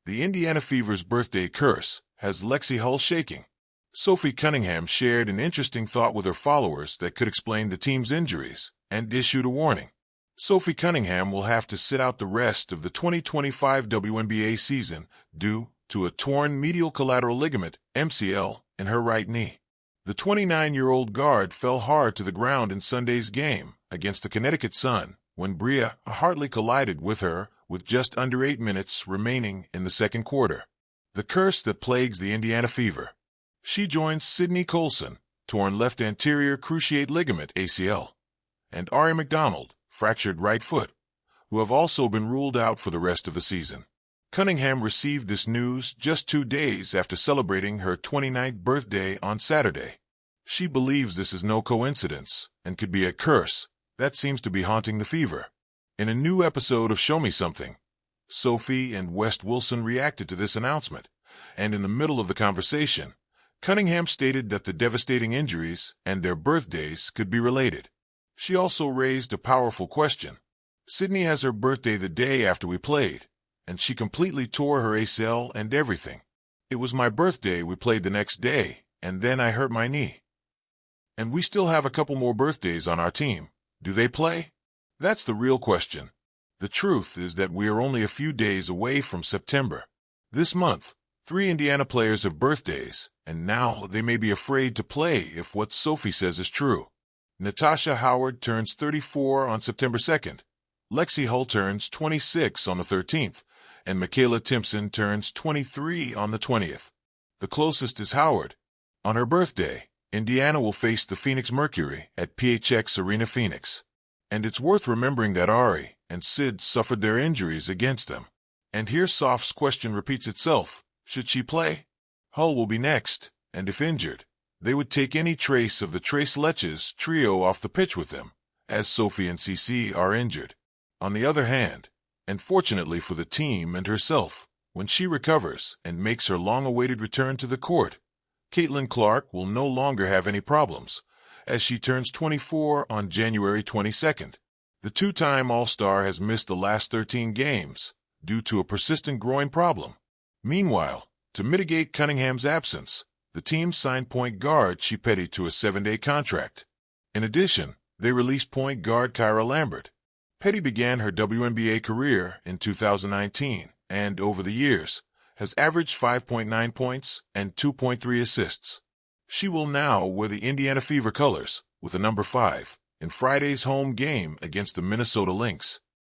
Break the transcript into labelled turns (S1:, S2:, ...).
S1: The Indiana Fever's birthday curse has Lexie Hull shaking. Sophie Cunningham shared an interesting thought with her followers that could explain the team's injuries and issued a warning. Sophie Cunningham will have to sit out the rest of the 2025 WNBA season due to a torn medial collateral ligament, MCL, in her right knee. The 29-year-old guard fell hard to the ground in Sunday's game against the Connecticut Sun when Bria Hartley collided with her with just under 8 minutes remaining in the second quarter. The curse that plagues the Indiana Fever. She joins Sydney Colson, torn left anterior cruciate ligament ACL, and Aari McDonald, fractured right foot, who have also been ruled out for the rest of the season. Cunningham received this news just 2 days after celebrating her 29th birthday on Saturday. She believes this is no coincidence and could be a curse that seems to be haunting the Fever. In a new episode of Show Me Something, Sophie and West Wilson reacted to this announcement, and in the middle of the conversation, Cunningham stated that the devastating injuries and their birthdays could be related. She also raised a powerful question. Sydney has her birthday the day after we played, and she completely tore her ACL and everything. It was my birthday, we played the next day, and then I hurt my knee. And we still have a couple more birthdays on our team. Do they play? That's the real question. The truth is that we are only a few days away from September. This month, 3 Indiana players have birthdays, and now they may be afraid to play if what Sophie says is true. Natasha Howard turns 34 on September 2nd. Lexie Hull turns 26 on the 13th, and Michaela Timpson turns 23 on the 20th. The closest is Howard. On her birthday, Indiana will face the Phoenix Mercury at PHX Arena Phoenix. And it's worth remembering that Aari and Sid suffered their injuries against them. And here Soph's question repeats itself. Should she play? Hull will be next, and if injured, they would take any trace of the Tres Leches trio off the pitch with them, as Sophie and CC are injured. On the other hand, and fortunately for the team and herself, when she recovers and makes her long-awaited return to the court, Caitlin Clark will no longer have any problems, as she turns 24 on January 22nd. The two-time All-Star has missed the last 13 games due to a persistent groin problem. Meanwhile, to mitigate Cunningham's absence, the team signed point guard Shea Petty to a 7-day contract. In addition, they released point guard Kyra Lambert. Petty began her WNBA career in 2019 and, over the years, has averaged 5.9 points and 2.3 assists. She will now wear the Indiana Fever colors with a number 5 in Friday's home game against the Minnesota Lynx.